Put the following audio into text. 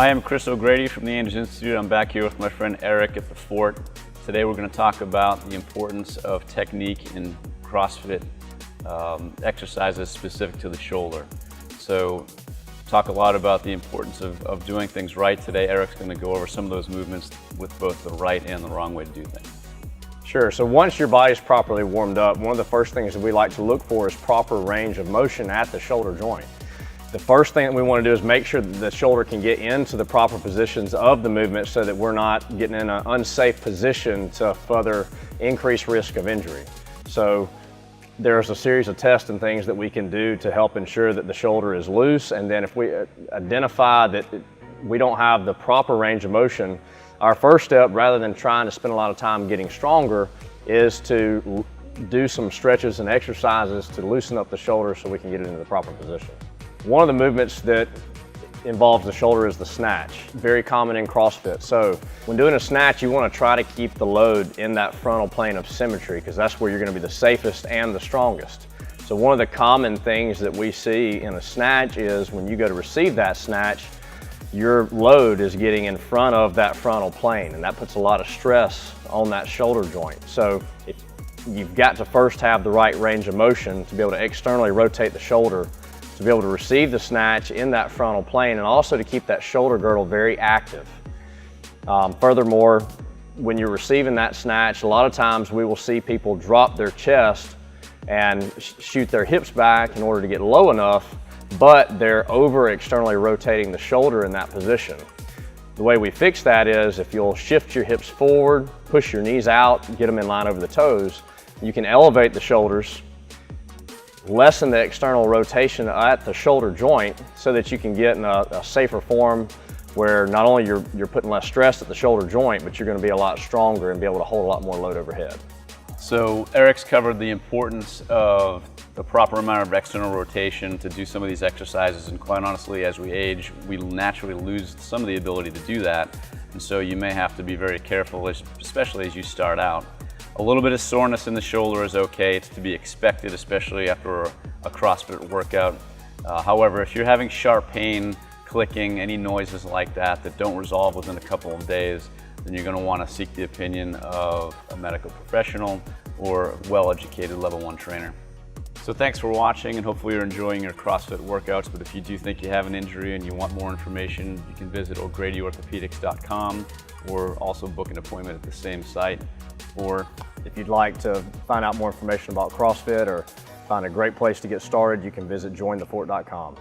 Hi, I'm Chris O'Grady from the Andrews Institute. I'm back here with my friend Eric at the Fort. Today we're going to talk about the importance of technique in CrossFit exercises specific to the shoulder. So talk a lot about the importance of doing things right. Today Eric's going to go over some of those movements with both the right and the wrong way to do things. Sure, so once your body's properly warmed up, one of the first things that we like to look for is proper range of motion at the shoulder joint. The first thing that we want to do is make sure that the shoulder can get into the proper positions of the movement so that we're not getting in an unsafe position to further increase risk of injury. So there's a series of tests and things that we can do to help ensure that the shoulder is loose, and then if we identify that we don't have the proper range of motion, our first step, rather than trying to spend a lot of time getting stronger, is to do some stretches and exercises to loosen up the shoulder so we can get it into the proper position. One of the movements that involves the shoulder is the snatch, very common in CrossFit. So when doing a snatch, you want to try to keep the load in that frontal plane of symmetry because that's where you're going to be the safest and the strongest. So one of the common things that we see in a snatch is when you go to receive that snatch, your load is getting in front of that frontal plane, and that puts a lot of stress on that shoulder joint. So you've got to first have the right range of motion to be able to externally rotate the shoulder to be able to receive the snatch in that frontal plane, and also to keep that shoulder girdle very active. Furthermore, when you're receiving that snatch, a lot of times we will see people drop their chest and shoot their hips back in order to get low enough, but they're over externally rotating the shoulder in that position. The way we fix that is if you'll shift your hips forward, push your knees out, get them in line over the toes, you can elevate the shoulders, lessen the external rotation at the shoulder joint so that you can get in a safer form where not only you're putting less stress at the shoulder joint, but you're going to be a lot stronger and be able to hold a lot more load overhead. So Eric's covered the importance of the proper amount of external rotation to do some of these exercises, and quite honestly, as we age, we naturally lose some of the ability to do that, and so you may have to be very careful, especially as you start out. A little bit of soreness in the shoulder is okay. It's to be expected, especially after a CrossFit workout. However, if you're having sharp pain, clicking, any noises like that don't resolve within a couple of days, then you're going to want to seek the opinion of a medical professional or a well-educated level 1 trainer. So thanks for watching, and hopefully you're enjoying your CrossFit workouts. But if you do think you have an injury and you want more information, you can visit Orthopaedics.com or also book an appointment at the same site. Or if you'd like to find out more information about CrossFit or find a great place to get started, you can visit jointhefort.com.